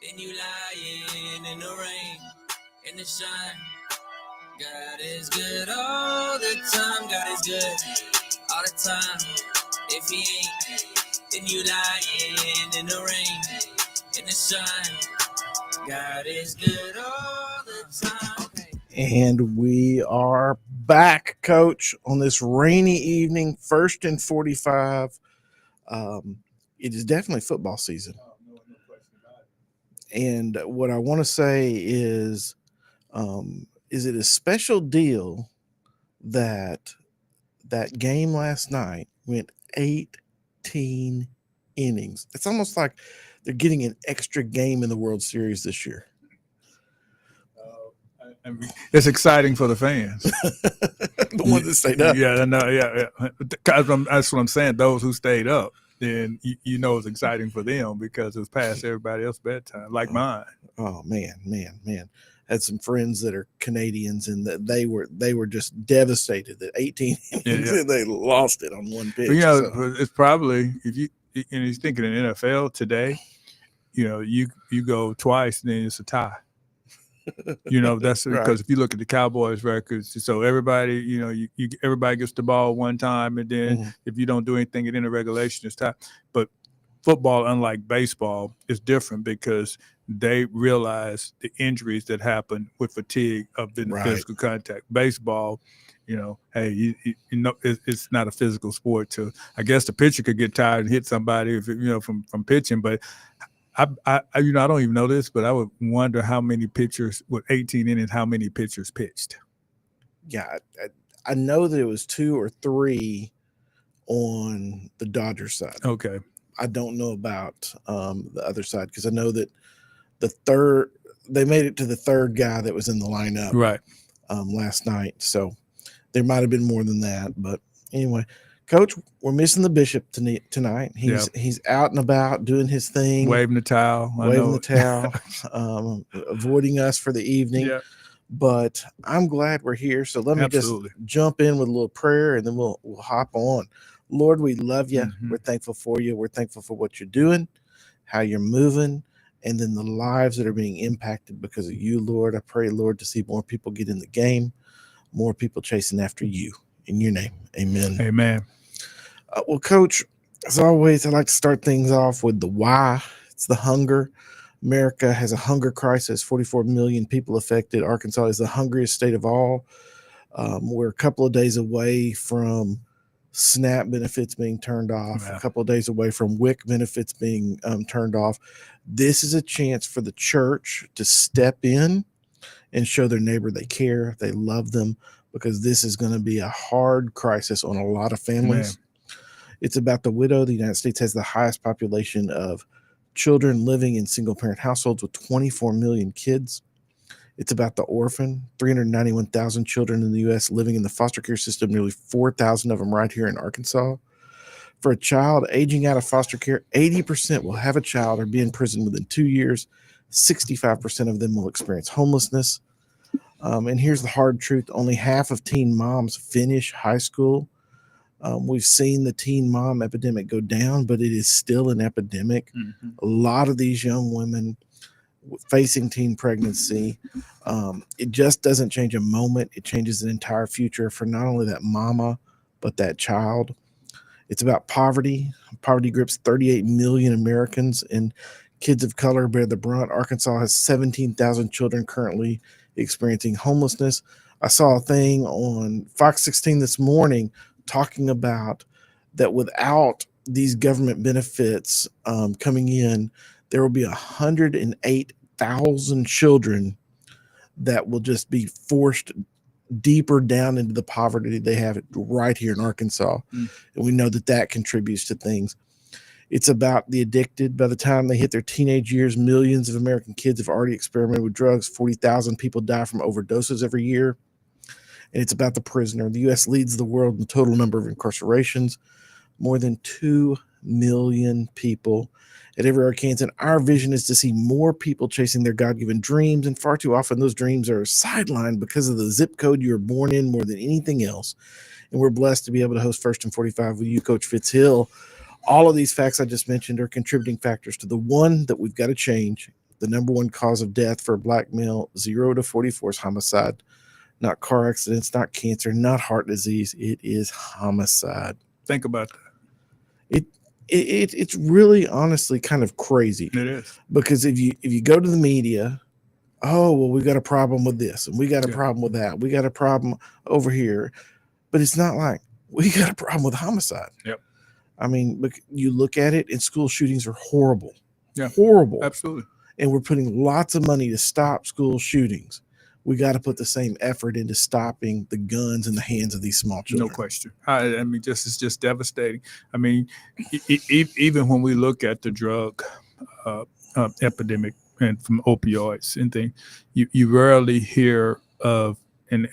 and you lying in the rain, in the shine. God is good all the time. God is good all the time. If he ain't, then you lying in the rain, in the shine. God is good all the time. And we are back, Coach, on this rainy evening, 1st and 45. It is definitely football season. And what I want to say is it a special deal that that game last night went 18 innings? It's almost like they're getting an extra game in the World Series this year. I mean, it's exciting for the fans. The ones that stayed up. Yeah, no, yeah. That's what I'm saying. Those who stayed up, then you know it's exciting for them because it was past everybody else's bedtime, like mine. Oh man. Had some friends that are Canadians, and that they were just devastated that 18 innings and they lost it on one pitch. But, so. It's probably if you're thinking in NFL today, you go twice, then it's a tie. That's right. Because if you look at the Cowboys records, so everybody, everybody gets the ball one time, and then if you don't do anything at the end of regulation, it's time. But football, unlike baseball, is different because they realize the injuries that happen with fatigue of the physical contact. Baseball, hey, it's not a physical sport. I guess the pitcher could get tired and hit somebody if from pitching, but I don't even know this, but I would wonder how many pitchers with 18 innings, how many pitchers pitched. Yeah, I know that it was 2 or 3 on the Dodgers side. Okay. I don't know about the other side because I know that they made it to the third guy that was in the lineup last night. So there might have been more than that. But anyway, Coach, we're missing the Bishop tonight. He's out and about doing his thing. Waving the towel. Avoiding us for the evening. Yeah. But I'm glad we're here. So let me just jump in with a little prayer, and then we'll hop on. Lord, we love you. Mm-hmm. We're thankful for you. We're thankful for what you're doing, how you're moving, and then the lives that are being impacted because of you, Lord. I pray, Lord, to see more people get in the game, more people chasing after you. In your name, amen. Amen. Well, Coach, as always, I like to start things off with the why. It's the hunger. America has a hunger crisis, 44 million people affected. Arkansas is the hungriest state of all. We're a couple of days away from SNAP benefits being turned off, a couple of days away from WIC benefits being turned off. This is a chance for the church to step in and show their neighbor they care, they love them, because this is going to be a hard crisis on a lot of families. It's about the widow. The United States has the highest population of children living in single-parent households with 24 million kids. It's about the orphan, 391,000 children in the U.S. living in the foster care system, nearly 4,000 of them right here in Arkansas. For a child aging out of foster care, 80% will have a child or be in prison within 2 years. 65% of them will experience homelessness. And here's the hard truth. Only half of teen moms finish high school. We've seen the teen mom epidemic go down, but it is still an epidemic. Mm-hmm. A lot of these young women facing teen pregnancy, it just doesn't change a moment. It changes an entire future for not only that mama, but that child. It's about poverty. Poverty grips 38 million Americans, and kids of color bear the brunt. Arkansas has 17,000 children currently experiencing homelessness. I saw a thing on Fox 16 this morning talking about that without these government benefits coming in, there will be 108,000 children that will just be forced deeper down into the poverty they have right here in Arkansas. And we know that contributes to things. It's about the addicted. By the time they hit their teenage years, millions of American kids have already experimented with drugs. 40,000 people die from overdoses every year. And it's about the prisoner. The U.S. leads the world in the total number of incarcerations. More than 2 million people at every Arkansan. Our vision is to see more people chasing their God-given dreams, and far too often those dreams are sidelined because of the zip code you were born in more than anything else. And we're blessed to be able to host First and 45 with you, Coach Fitz Hill. All of these facts I just mentioned are contributing factors to the one that we've got to change, The number one cause of death for a black male 0 to 44 is homicide. Not car accidents, not cancer, not heart disease. It is homicide. Think about that. It's really honestly kind of crazy. It is. Because if you go to the media, oh, well, we got a problem with this and we got a problem with that. We got a problem over here. But it's not like we got a problem with homicide. Yep. I mean, look, you look at it and school shootings are horrible. Yeah. Horrible. Absolutely. And we're putting lots of money to stop school shootings. We got to put the same effort into stopping the guns in the hands of these small children. No question. I mean, it's just devastating. I mean, even when we look at the drug epidemic and from opioids and things, you rarely hear of, and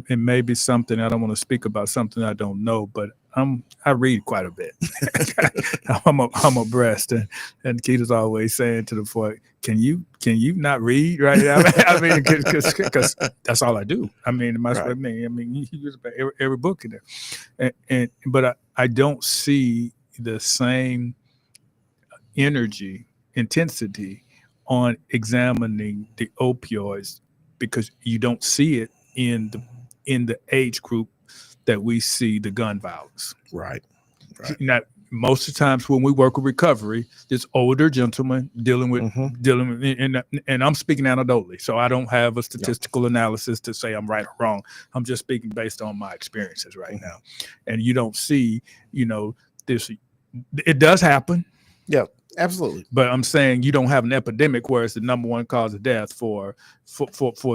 maybe something, I don't want to speak about something I don't know, but I read quite a bit. I'm abreast, and Keita's always saying to the boy, "Can you not read?" Right? I mean, because that's all I do. I mean, I mean, you use every book in there, but I don't see the same energy, intensity on examining the opioids because you don't see it in the age group that we see the gun violence. Right. Now, most of the times when we work with recovery, there's older gentlemen dealing with, and I'm speaking anecdotally, so I don't have a statistical analysis to say I'm right or wrong. I'm just speaking based on my experiences right now. And you don't see, this, it does happen. Yeah, absolutely. But I'm saying you don't have an epidemic where it's the number one cause of death for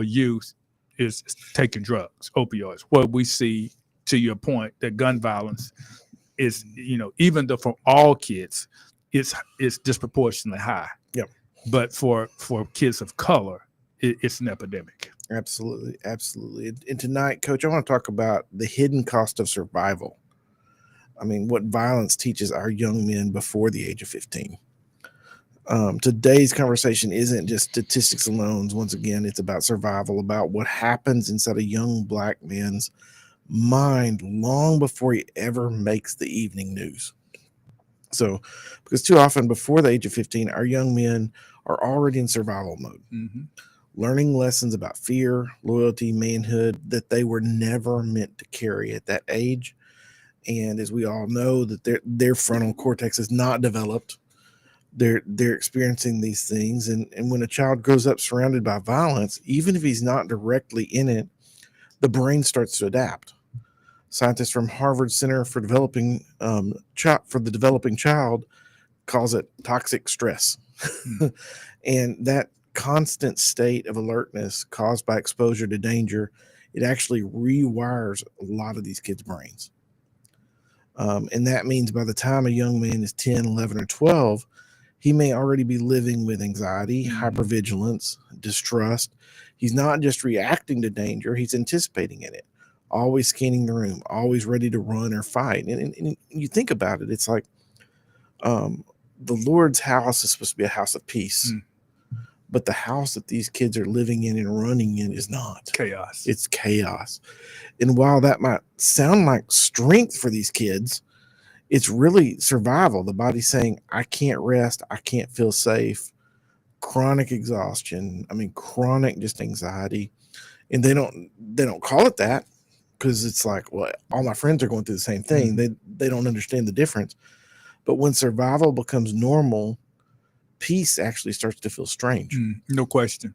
youth is taking drugs, opioids. What we see, to your point, that gun violence is, even though for all kids, it's disproportionately high. Yep. But for kids of color, it's an epidemic. Absolutely, absolutely. And tonight, Coach, I want to talk about the hidden cost of survival. I mean, what violence teaches our young men before the age of 15. Today's conversation isn't just statistics alone. Once again, it's about survival, about what happens inside a young black man's mind long before he ever makes the evening news. So, because too often before the age of 15, our young men are already in survival mode, learning lessons about fear, loyalty, manhood that they were never meant to carry at that age. And as we all know, that their frontal cortex is not developed. They're experiencing these things. And when a child grows up surrounded by violence, even if he's not directly in it, the brain starts to adapt. Scientists from Harvard Center for the Developing Child calls it toxic stress. And that constant state of alertness caused by exposure to danger, it actually rewires a lot of these kids' brains. And that means by the time a young man is 10, 11, or 12, he may already be living with anxiety, hypervigilance, distrust. He's not just reacting to danger, he's anticipating in it, always scanning the room, always ready to run or fight. And you think about it, it's like the Lord's house is supposed to be a house of peace. But the house that these kids are living in and running in is not. Chaos. It's chaos. And while that might sound like strength for these kids, it's really survival. The body's saying, I can't rest. I can't feel safe. Chronic exhaustion. I mean, chronic just anxiety. And they don't call it that because it's like, well, all my friends are going through the same thing. They don't understand the difference. But when survival becomes normal, peace actually starts to feel strange. No question.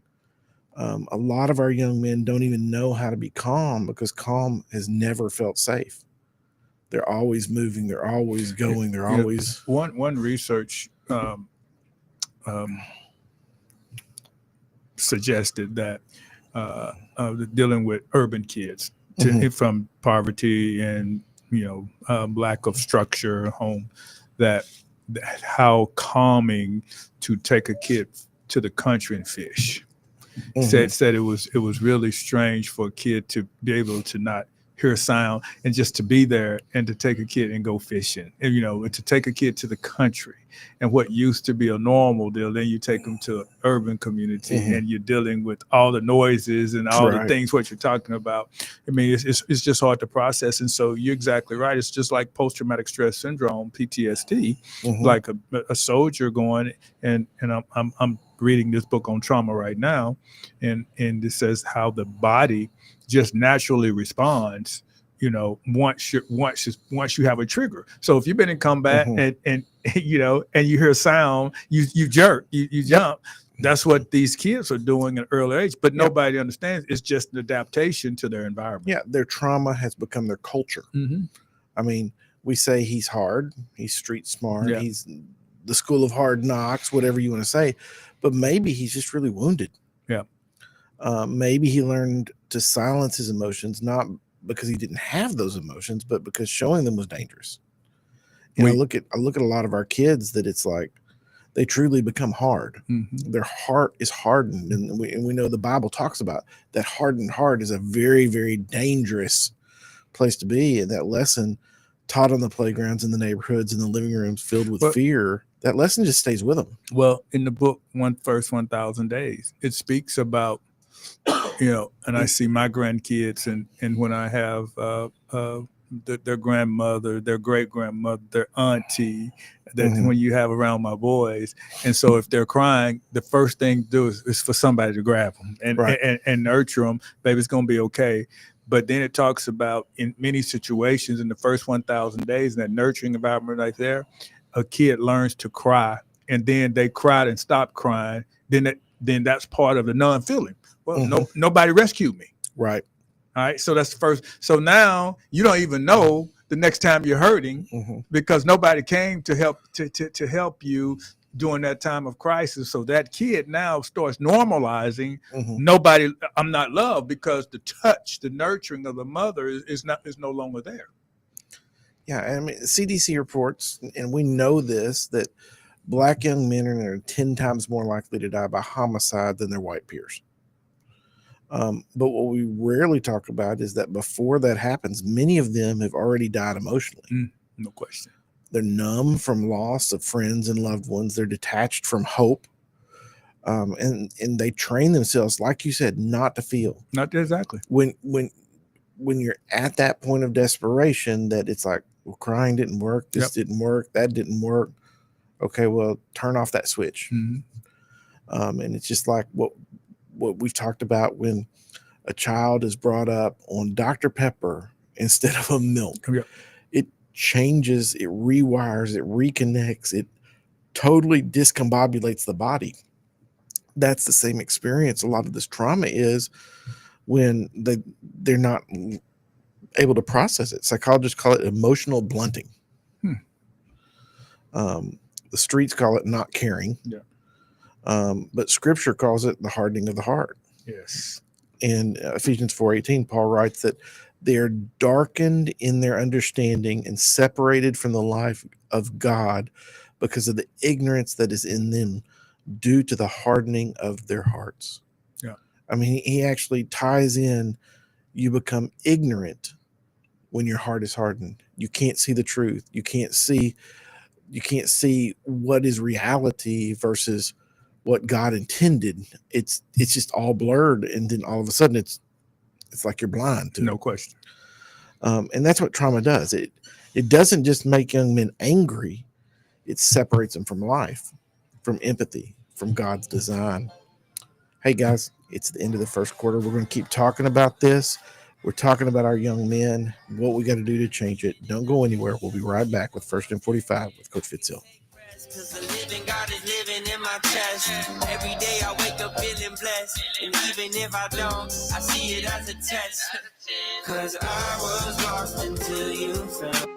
A lot of our young men don't even know how to be calm because calm has never felt safe. They're always moving. They're always going. They're always. One research suggested that dealing with urban kids from poverty and lack of structure, home, that how calming to take a kid to the country and fish. Said it was really strange for a kid to be able to not hear sound and just to be there and to take a kid and go fishing, and to take a kid to the country and what used to be a normal deal, then you take them to an urban community and you're dealing with all the noises and all the things what you're talking about. I mean, it's just hard to process. And so you're exactly right. It's just like post-traumatic stress syndrome, PTSD, like a soldier going and I'm reading this book on trauma right now, and it says how the body just naturally responds, once you have a trigger. So if you've been in combat and you hear a sound, you jerk, you jump. That's what these kids are doing at an early age, but nobody understands. It's just an adaptation to their environment. Yeah, their trauma has become their culture. Mm-hmm. I mean, we say he's hard, he's street smart, Yeah. he's the school of hard knocks, whatever you want to say, but maybe he's just really wounded. Yeah. Maybe he learned to silence his emotions, not because he didn't have those emotions, but because showing them was dangerous. And I look at a lot of our kids that it's like they truly become hard. Mm-hmm. Their heart is hardened, and we know the Bible talks about that. Hardened heart is a very, very dangerous place to be. And that lesson taught on the playgrounds, in the neighborhoods, in the living rooms filled with fear, that lesson just stays with them. Well, in the book, First 1,000 Days, it speaks about, and I see my grandkids, and when I have their grandmother, their great grandmother, their auntie, that when you have around my boys. And so if they're crying, the first thing to do is for somebody to grab them and nurture them. Baby, it's going to be okay. But then it talks about in many situations in the first 1,000 days, in that nurturing environment right there, a kid learns to cry, and then they cried and stopped crying. Then that's part of the non-feeling. Well, nobody rescued me. Right. All right. So that's the first. So now you don't even know the next time you're hurting because nobody came to help to help you during that time of crisis. So that kid now starts normalizing I'm not loved, because the touch, the nurturing of the mother is no longer there. Yeah, I mean, CDC reports, and we know this, that Black young men are 10 times more likely to die by homicide than their white peers. But what we rarely talk about is that before that happens, many of them have already died emotionally. No question. They're numb from loss of friends and loved ones. They're detached from hope. And they train themselves, like you said, not to feel. Not exactly. When you're at that point of desperation, that it's like, well, crying didn't work. This didn't work. That didn't work. Okay, well, turn off that switch. And it's just like what we've talked about when a child is brought up on Dr. Pepper instead of a milk. It changes, it rewires, it reconnects, it totally discombobulates the body. That's the same experience a lot of this trauma is when they're not able to process it. Psychologists call it emotional blunting. The streets call it not caring. But scripture calls it the hardening of the heart. Yes. In Ephesians 4:18, Paul writes that they are darkened in their understanding and separated from the life of God because of the ignorance that is in them due to the hardening of their hearts. Yeah. I mean, he actually ties in, you become ignorant when your heart is hardened. You can't see the truth. You can't see what is reality versus what God intended. It's just all blurred, and then all of a sudden it's like you're blind to no question. And that's what trauma does. It doesn't just make young men angry, it separates them from life, from empathy, from God's design. Hey guys, it's the end of the first quarter. We're going to keep talking about this. We're talking about our young men, what we got to do to change it. Don't go anywhere. We'll be right back with First and 45 with Coach Fitz Hill. Cause the living God is living in my chest. Every day I wake up feeling blessed. And even if I don't, I see it as a test. Cause I was lost until you found.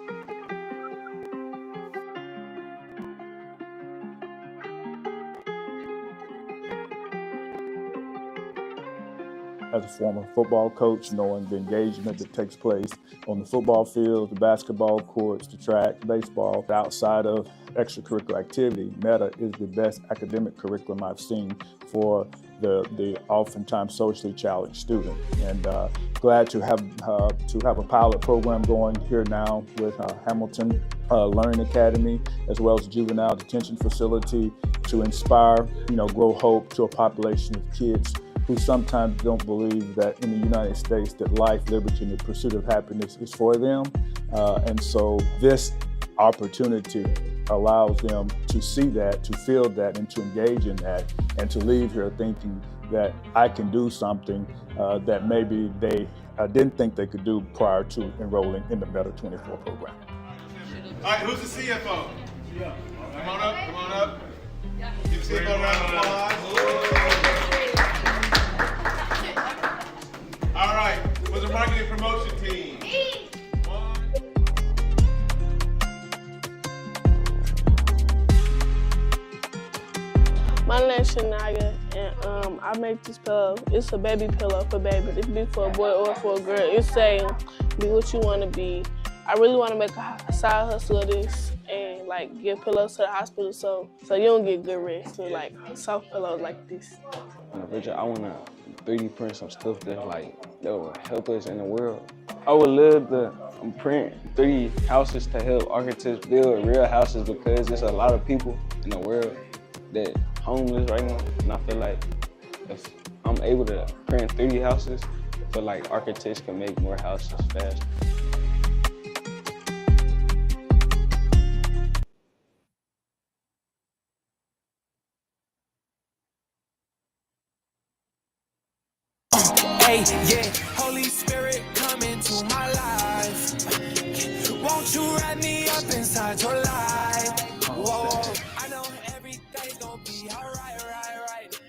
As a former football coach, knowing the engagement that takes place on the football field, the basketball courts, the track, baseball, outside of extracurricular activity, META is the best academic curriculum I've seen for the oftentimes socially challenged student. And glad to have a pilot program going here now with Hamilton Learning Academy, as well as Juvenile Detention Facility, to inspire, grow hope to a population of kids who sometimes don't believe that in the United States that life, liberty, and the pursuit of happiness is for them. And so this opportunity allows them to see that, to feel that, and to engage in that, and to leave here thinking that I can do something that maybe they didn't think they could do prior to enrolling in the Meta 24 program. All right, who's the CFO? Yeah. Come on up, come on up. Give the CFO a round of applause. All right, what's the marketing promotion team? My name's Shania, and I make this pillow. It's a baby pillow for babies. It can be for a boy or for a girl. It's saying, be what you want to be. I really want to make a side hustle of this and like give pillows to the hospital so you don't get good rest with like soft pillows like this. I want to 3D print some stuff that will help us in the world. I would love to print 3D houses to help architects build real houses because there's a lot of people in the world that homeless right now, and I feel like if I'm able to print 3D houses, I feel like architects can make more houses faster. Hey, yeah, Holy Spirit, come into my life. Won't you wrap me up inside your life? Whoa, I know everything's gonna be alright, right.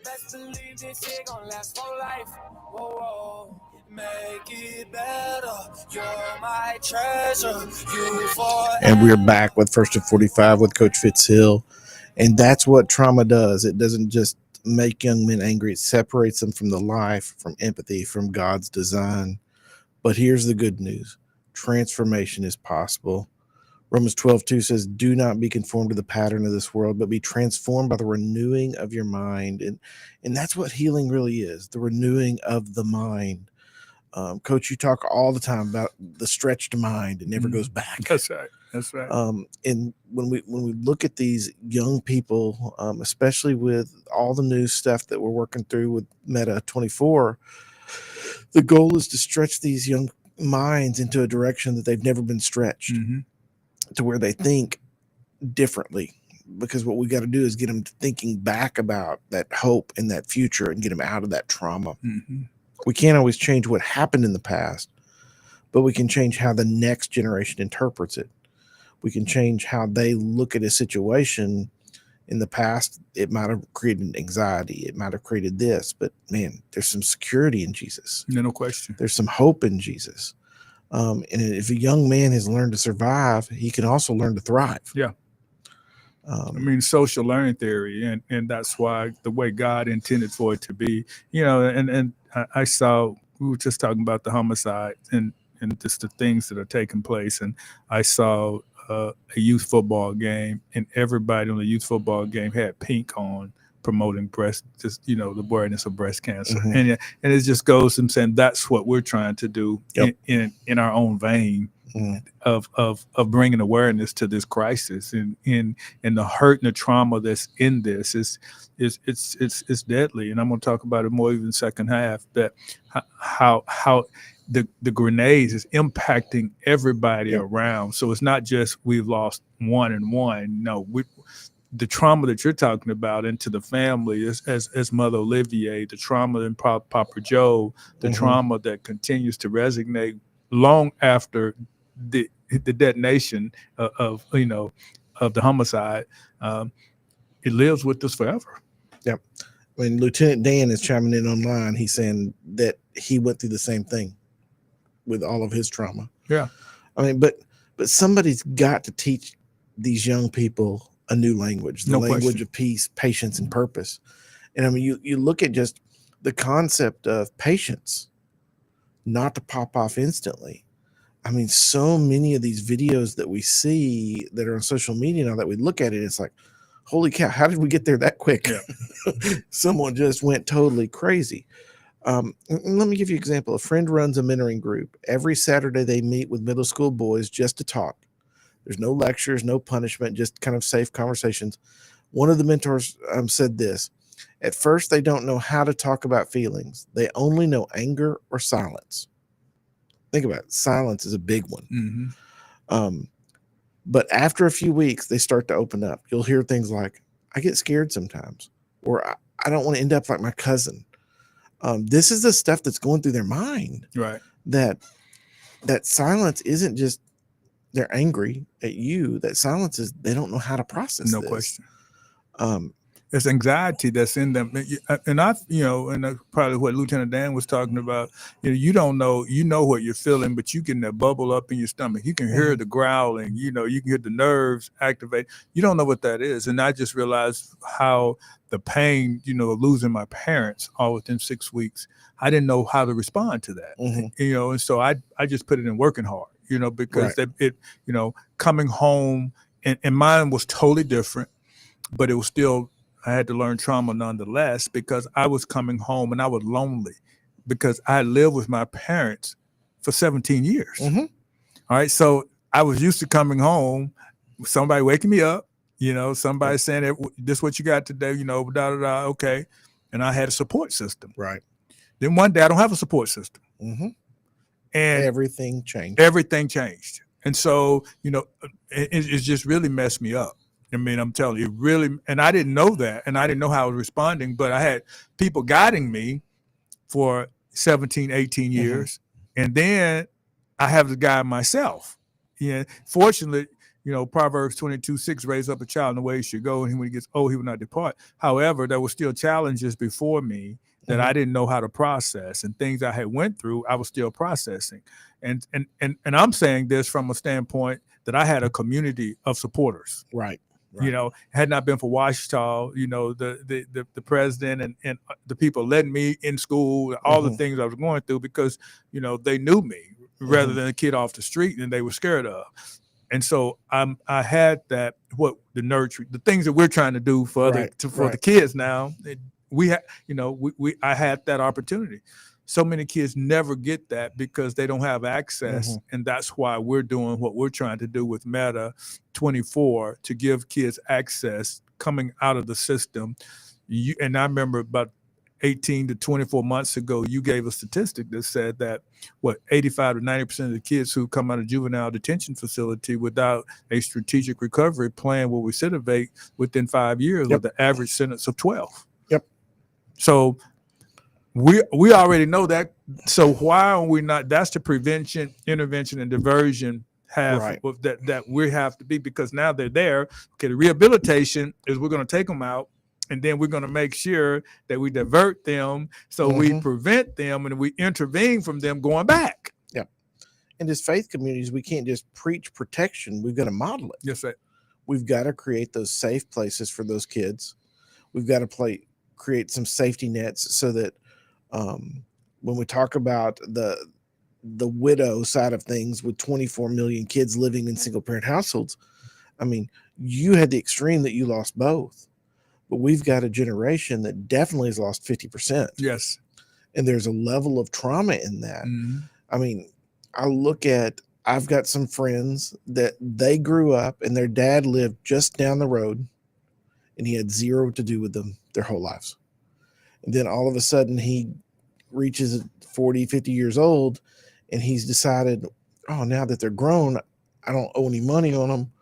Best believe this shit gonna last for life. Whoa, make it better. You're my treasure. You forever. And we're back with First and 45 with Coach Fitz Hill. And that's what trauma does. It doesn't just make young men angry. It separates them from the life, from empathy, from God's design. But here's the good news. Transformation is possible. Romans 12:2 says, do not be conformed to the pattern of this world, but be transformed by the renewing of your mind. And that's what healing really is, the renewing of the mind. Coach, you talk all the time about the stretched mind. It never goes back. That's right. That's right. And when we look at these young people, especially with all the new stuff that we're working through with Meta 24, the goal is to stretch these young minds into a direction that they've never been stretched, to where they think differently. Because what we got to do is get them thinking back about that hope and that future and get them out of that trauma. We can't always change what happened in the past, but we can change how the next generation interprets it. We can change how they look at a situation. In the past, it might have created anxiety. It might have created this, but man, there's some security in Jesus. No question. There's some hope in Jesus. And if a young man has learned to survive, he can also learn to thrive. Yeah. I mean, social learning theory, and that's why the way God intended for it to be, and I saw, we were just talking about the homicides and just the things that are taking place. And I saw a youth football game, and everybody on the youth football game had pink on, promoting the awareness of breast cancer. And it just goes and saying that's what we're trying to do in our own vein of bringing awareness to this crisis and the hurt and the trauma that's in this is deadly. And I'm going to talk about it more even second half, that how the grenades is impacting everybody around. So it's not just we've lost one and one. No, the trauma that you're talking about into the family, as Mother Olivier, the trauma in Papa Joe, the trauma that continues to resonate long after the detonation of the homicide, it lives with us forever. Yep. When Lieutenant Dan is chiming in online, he's saying that he went through the same thing with all of his trauma. Yeah. I mean, but somebody's got to teach these young people a new language, the language of peace, patience, and purpose. And I mean, you look at just the concept of patience, not to pop off instantly. I mean, so many of these videos that we see that are on social media now that we look at it, it's like, holy cow, how did we get there that quick? Yeah. Someone just went totally crazy. Let me give you an example. A friend runs a mentoring group. Every Saturday they meet with middle school boys just to talk. There's no lectures, no punishment, just kind of safe conversations. One of the mentors said this: at first, they don't know how to talk about feelings. They only know anger or silence. Think about it. Silence is a big one. But after a few weeks, they start to open up. You'll hear things like, I get scared sometimes, or I don't want to end up like my cousin. This is the stuff that's going through their mind. Right. That silence isn't just they're angry at you. That silence is they don't know how to process No this. question. Um, It's anxiety that's in them, and and probably what Lieutenant Dan was talking about. You don't know, what you're feeling, but you can bubble up in your stomach. You can hear the growling. You can hear the nerves activate. You don't know what that is, and I just realized how the pain, of losing my parents all within 6 weeks. I didn't know how to respond to that, and so I just put it in working hard, because it coming home, and mine was totally different, but it was still. I had to learn trauma nonetheless because I was coming home and I was lonely because I lived with my parents for 17 years. All right. So I was used to coming home, somebody waking me up, somebody saying, this is what you got today, okay. And I had a support system. Right. Then one day I don't have a support system. And everything changed. And so, it just really messed me up. I mean, I'm telling you, really, and I didn't know that, and I didn't know how I was responding, but I had people guiding me for 17, 18 years, and then I have the guide myself. Fortunately, Proverbs 22:6, raise up a child in the way he should go, and when he gets old, he will not depart. However, there were still challenges before me that I didn't know how to process, and things I had went through, I was still processing. And I'm saying this from a standpoint that I had a community of supporters. Right. Had not been for Washita, the president and the people letting me in school, all the things I was going through because, they knew me rather than a kid off the street and they were scared of. And so I had that, the nurture, the things that we're trying to do for the kids now. I had that opportunity. So many kids never get that because they don't have access. And that's why we're doing what we're trying to do with Meta 24 to give kids access coming out of the system. And I remember about 18 to 24 months ago, you gave a statistic that said that 85 to 90% of the kids who come out of juvenile detention facility without a strategic recovery plan will recidivate within 5 years with the average sentence of 12. So we already know that. So why are we not? That's the prevention, intervention, and diversion that we have to be, because now they're there. Okay, the rehabilitation is we're going to take them out, and then we're going to make sure that we divert them, so we prevent them and we intervene from them going back. And as faith communities, we can't just preach protection. We've got to model it. Yes, sir. We've got to create those safe places for those kids. We've got to create some safety nets so that when we talk about the widow side of things with 24 million kids living in single parent households, I mean, you had the extreme that you lost both, but we've got a generation that definitely has lost 50%. Yes. And there's a level of trauma in that. I mean, I've got some friends that they grew up and their dad lived just down the road and he had zero to do with them their whole lives. And then all of a sudden he reaches 40, 50 years old and he's decided, now that they're grown, I don't owe any money on them.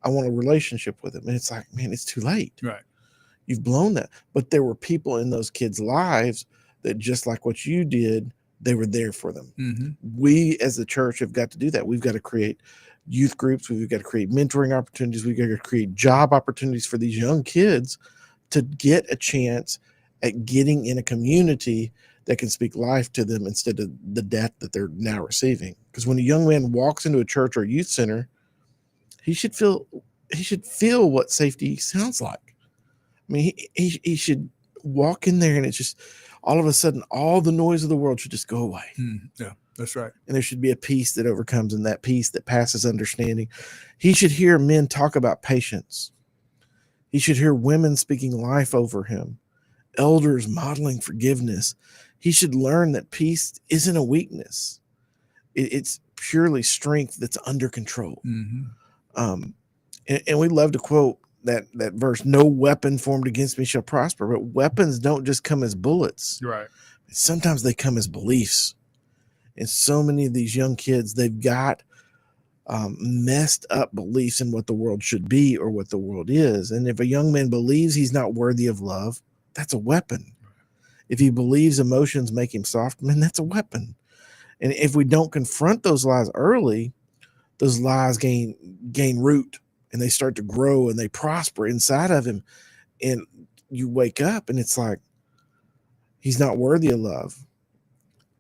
I want a relationship with them. And it's like, man, it's too late. Right. You've blown that. But there were people in those kids' lives that, just like what you did, they were there for them. We as the church have got to do that. We've got to create youth groups. We've got to create mentoring opportunities. We've got to create job opportunities for these young kids to get a chance at getting in a community that can speak life to them instead of the death that they're now receiving. Because when a young man walks into a church or a youth center, he should feel what safety sounds like. I mean, he should walk in there and it's just all of a sudden all the noise of the world should just go away. Yeah, that's right. And there should be a peace that overcomes, and that peace that passes understanding. He should hear men talk about patience. He should hear women speaking life over him, elders modeling forgiveness. He should learn that peace isn't a weakness. It's purely strength that's under control. And we love to quote that verse, no weapon formed against me shall prosper. But weapons don't just come as bullets. Right. Sometimes they come as beliefs. And so many of these young kids, they've got messed up beliefs in what the world should be or what the world is. And if a young man believes he's not worthy of love, that's a weapon. If he believes emotions make him soft, man, that's a weapon. And if we don't confront those lies early, those lies gain root, and they start to grow and they prosper inside of him. And you wake up and it's like, he's not worthy of love.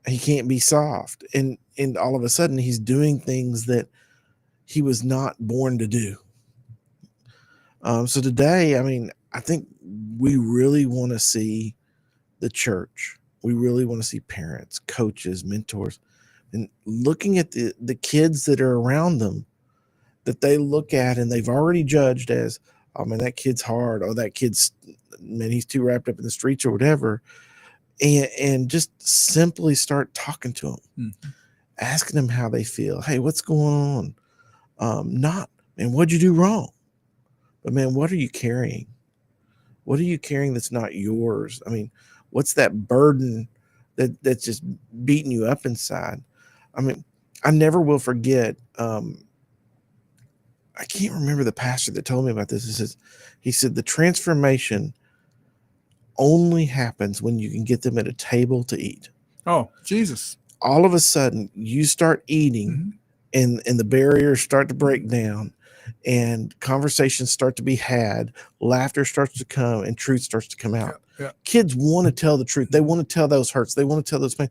He can't be soft. And all of a sudden he's doing things that he was not born to do. So today, I mean, I think we really want to see the church. We really want to see parents, coaches, mentors, and looking at the kids that are around them, that they look at and they've already judged as, oh man, that kid's hard. Oh, that kid's, man, he's too wrapped up in the streets or whatever. And just simply start talking to them, asking them how they feel. Hey, what's going on? Not, man, what'd you do wrong? But man, what are you carrying? What are you carrying that's not yours? I mean, what's that burden that's just beating you up inside? I mean, I never will forget. I can't remember the pastor that told me about this. He said the transformation only happens when you can get them at a table to eat. Oh, Jesus. All of a sudden you start eating and the barriers start to break down and conversations start to be had, laughter starts to come, and truth starts to come out. Yeah. Kids want to tell the truth. They want to tell those hurts. They want to tell those pain,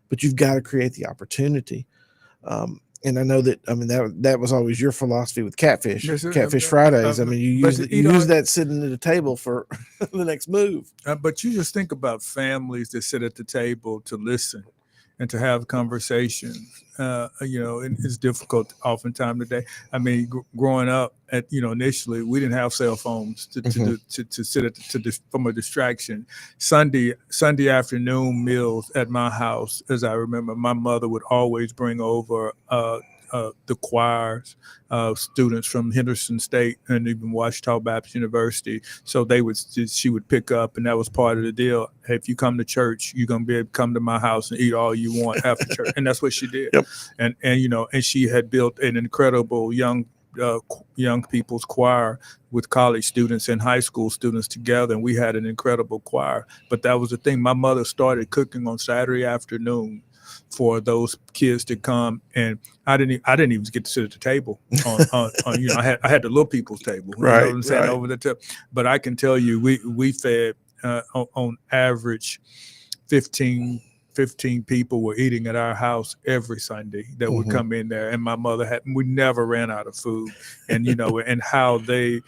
but you've got to create the opportunity. And I know that, I mean, that was always your philosophy with Catfish, Yes, sir. Catfish Fridays. I mean, you use that sitting at the table for the next move. But you just think about families that sit at the table to listen and to have conversations. You know, and it's difficult oftentimes today. I mean, growing up initially we didn't have cell phones to sit at from a distraction. Sunday afternoon meals at my house, as I remember, my mother would always bring over the choirs, students from Henderson State and even Ouachita Baptist University. So she would pick up, and that was part of the deal. Hey, if you come to church, you're gonna be able to come to my house and eat all you want after church, and that's what she did. Yep. And she had built an incredible young people's choir with college students and high school students together, and we had an incredible choir. But that was the thing. My mother started cooking on Saturday afternoon for those kids to come, and I didn't even get to sit at the table. On I had the little people's table, right? You know what I'm saying, right. Over the top. But I can tell you, we fed on average 15 people were eating at our house every Sunday that would come in there, and my mother we never ran out of food. And and how they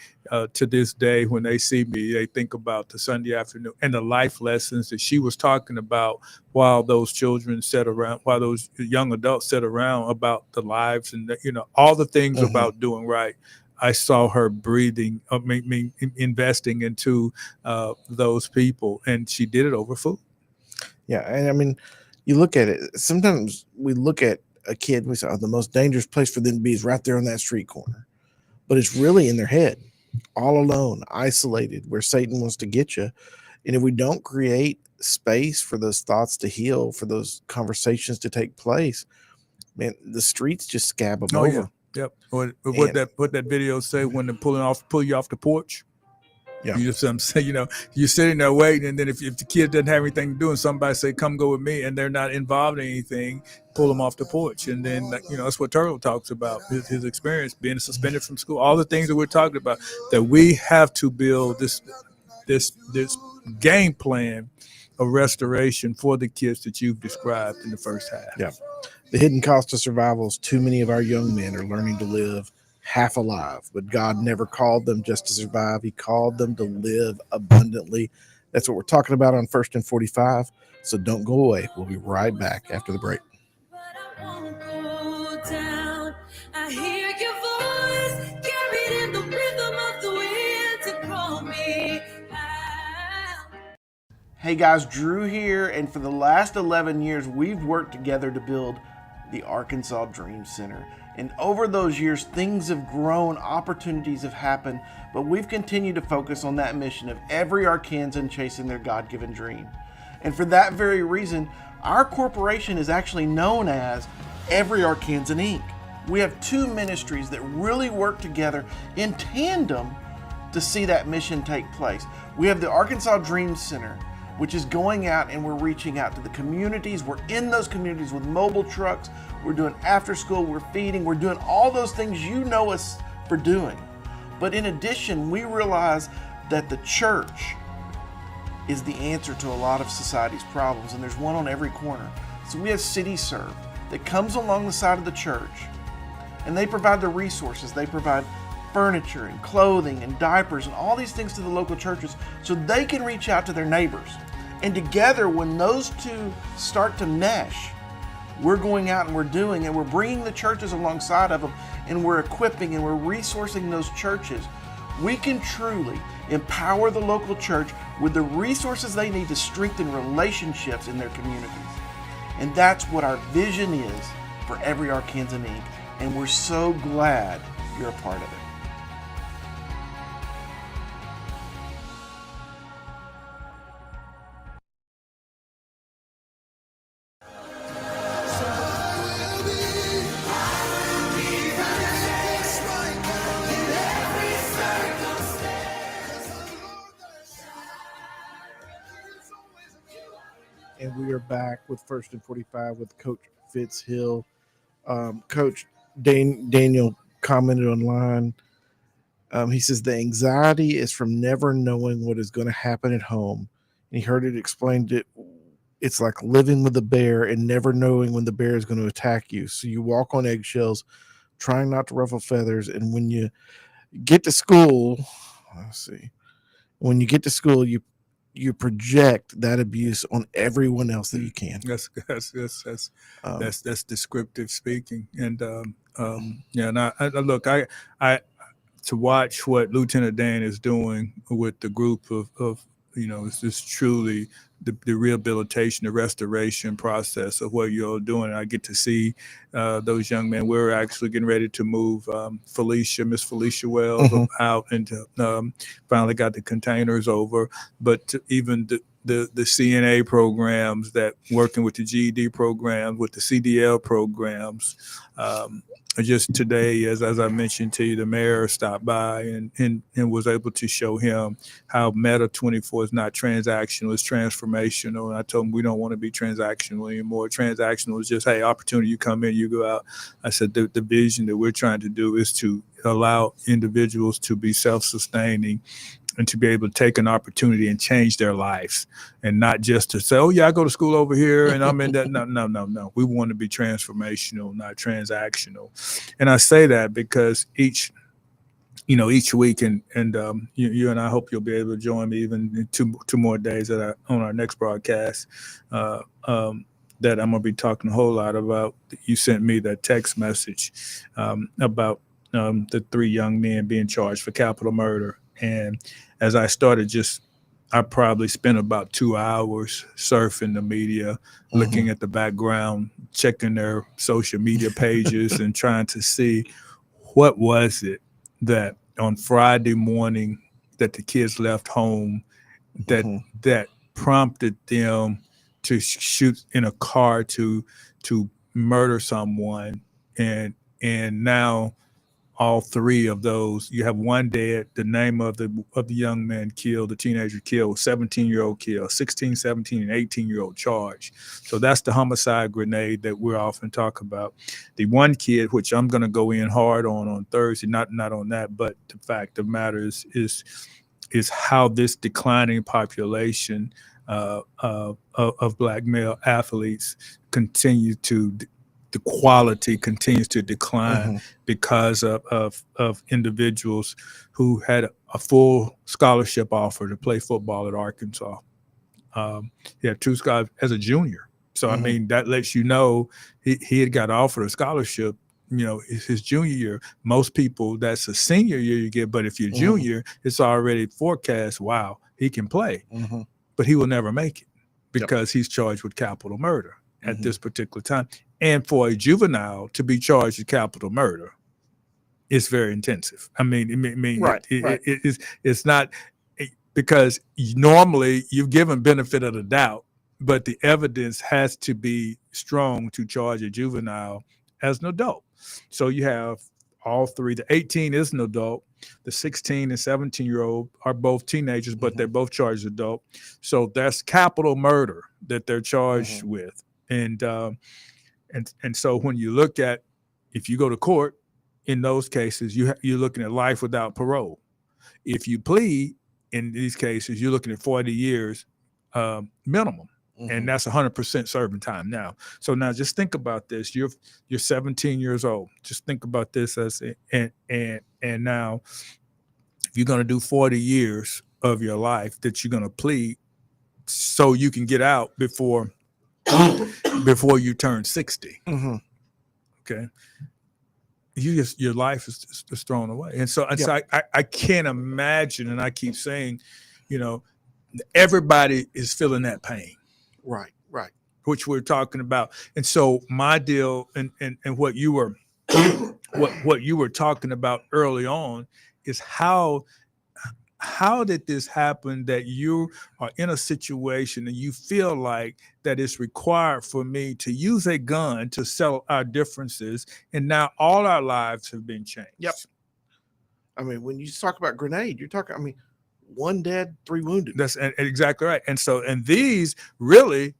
to this day, when they see me, they think about the Sunday afternoon and the life lessons that she was talking about while those children sat around, while those young adults sat around, about the lives and all the things about doing right. I saw her breathing, investing into those people, and she did it over food. Yeah, and I mean, you look at it. Sometimes we look at a kid and we say, "Oh, the most dangerous place for them to be is right there on that street corner," but it's really in their head, all alone, isolated, where Satan wants to get you. And if we don't create space for those thoughts to heal, for those conversations to take place, man, the streets just scab them over. Yeah. Yep. What that video say when they're pull you off the porch? Yeah. You just say, you're sitting there waiting, and then if the kid doesn't have anything to do, and somebody say, "Come go with me," and they're not involved in anything, pull them off the porch. And then that's what Turtle talks about, his experience being suspended from school, all the things that we're talking about, that we have to build this game plan of restoration for the kids that you've described in the first half. Yeah. The hidden cost of survival is too many of our young men are learning to live half alive, but God never called them just to survive. He called them to live abundantly. That's what we're talking about on First and 45. So don't go away. We'll be right back after the break. I hear your voice carried in the rhythm of the wind to call me out. Hey guys, Drew here, and for the last 11 years, we've worked together to build the Arkansas Dream Center. And over those years, things have grown, opportunities have happened, but we've continued to focus on that mission of every Arkansan chasing their God-given dream. And for that very reason, our corporation is actually known as Every Arkansan Inc. We have two ministries that really work together in tandem to see that mission take place. We have the Arkansas Dream Center, which is going out and we're reaching out to the communities. We're in those communities with mobile trucks. We're doing after school, we're feeding, we're doing all those things you know us for doing. But in addition, we realize that the church is the answer to a lot of society's problems, and there's one on every corner. So we have City Serve that comes along the side of the church, and they provide the resources. They provide furniture and clothing and diapers and all these things to the local churches so they can reach out to their neighbors. And together, when those two start to mesh, we're going out and we're bringing the churches alongside of them, and we're equipping and we're resourcing those churches. We can truly empower the local church with the resources they need to strengthen relationships in their communities. And that's what our vision is for Every Arkansan Inc. And we're so glad you're a part of it. And we are back with First and 45 with Coach Fitz Hill. Coach Daniel commented online. He says the anxiety is from never knowing what is going to happen at home. And he heard it explained it's like living with a bear and never knowing when the bear is going to attack you. So you walk on eggshells, trying not to ruffle feathers. And when you get to school, when you get to school, you project that abuse on everyone else that you can. That's descriptive speaking. And and I look, I to watch what Lieutenant Dan is doing with the group of it's just truly the rehabilitation, the restoration process of what you're doing. I get to see those young men. We're actually getting ready to move Miss Felicia Wells out, and finally got the containers over. But even the CNA programs that working with the GED programs, with the CDL programs. Just today, as I mentioned to you, the mayor stopped by and was able to show him how Meta 24 is not transactional, it's transformational. And I told him we don't want to be transactional anymore. Transactional is just, hey, opportunity, you come in, you go out. I said the vision that we're trying to do is to allow individuals to be self-sustaining and to be able to take an opportunity and change their lives, and not just to say, oh yeah, I go to school over here and I'm in that. No. We want to be transformational, not transactional. And I say that because each week, and you and I hope you'll be able to join me even in two more days on our next broadcast, that I'm going to be talking a whole lot about. You sent me that text message about the 3 young men being charged for capital murder. And as I started, I probably spent about 2 hours surfing the media, looking at the background, checking their social media pages and trying to see what was it that on Friday morning that the kids left home that prompted them to shoot in a car to murder someone. And now all 3 of those, you have one dead. The name of the young man killed, the teenager killed, 17-year-old killed, 16, 17, and 18-year-old charged. So that's the homicide grenade that we're often talk about. The one kid, which I'm going to go in hard on Thursday, not on that, but the fact of the matter is how this declining population of Black male athletes continue to the quality continues to decline because of individuals who had a full scholarship offer to play football at Arkansas. He had 2 scholarships as a junior. So, I mean, that lets you know he had got offered a scholarship, his junior year. Most people, that's a senior year you get, but if you're junior, it's already forecast, wow, he can play. But he will never make it because he's charged with capital murder at this particular time. And for a juvenile to be charged with capital murder, it's very intensive. I mean, it's not, because normally you've given benefit of the doubt, but the evidence has to be strong to charge a juvenile as an adult. So you have all three. The 18 is an adult. The 16 and 17-year-old are both teenagers, but they're both charged adult. So that's capital murder that they're charged with. And so when you look at, if you go to court, in those cases, you're looking at life without parole. If you plead, in these cases, you're looking at 40 years minimum. And that's 100% serving time now. So now just think about this. You're 17 years old. Just think about this as and now if you're going to do 40 years of your life that you're going to plead so you can get out before you turn 60. Okay. Your life is just thrown away. And so I can't imagine, and I keep saying, everybody is feeling that pain. Right. Which we're talking about. And so my deal and what you were what you were talking about early on is how did this happen that you are in a situation and you feel like that it's required for me to use a gun to settle our differences, and now all our lives have been changed. Yep. I mean, when you talk about grenade, you're talking, one dead, 3 wounded. That's exactly right. And so, and these really,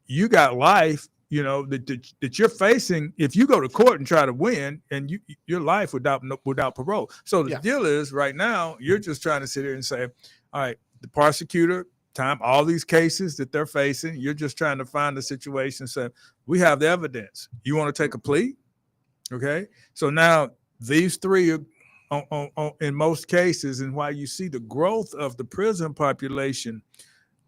you got life, that you're facing if you go to court and try to win, and your life without parole. So the deal is right now, you're just trying to sit here and say, all right, the prosecutor, all these cases that they're facing, you're just trying to find a situation, say, we have the evidence. You want to take a plea? Okay. So now these three are, in most cases, and why you see the growth of the prison population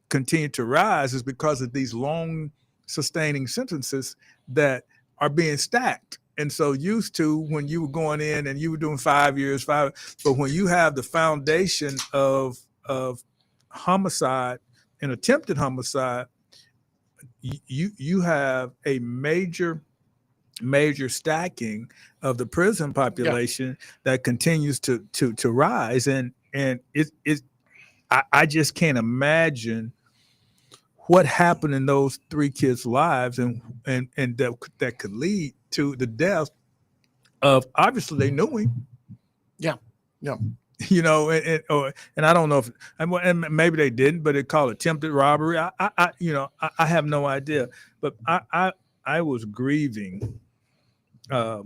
continue to rise is because of these long sustaining sentences that are being stacked. And so used to when you were going in and you were doing 5 years, but when you have the foundation of homicide and attempted homicide, you have a major stacking of the prison population that continues to rise, and I just can't imagine what happened in those 3 kids' lives, and that could lead to the death of, obviously they knew him. Yeah. And I don't know if, and maybe they didn't, but it called attempted robbery. I have no idea, but I was grieving. I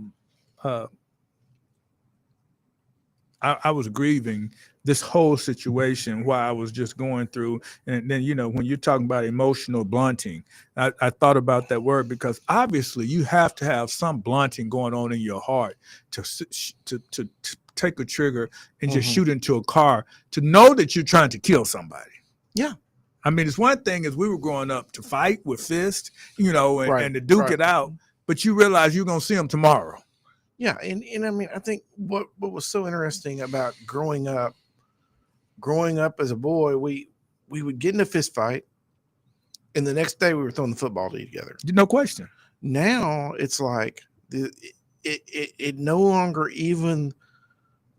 was grieving this whole situation while I was just going through. And then, when you're talking about emotional blunting, I thought about that word because obviously you have to have some blunting going on in your heart to take a trigger and just shoot into a car, to know that you're trying to kill somebody. Yeah. I mean, it's one thing as we were growing up to fight with fists, and to duke it out, but you realize you're going to see them tomorrow. Yeah. And I mean, I think what was so interesting about growing up as a boy, we would get in a fist fight, and the next day we were throwing the football together. No question. Now it's like it no longer, even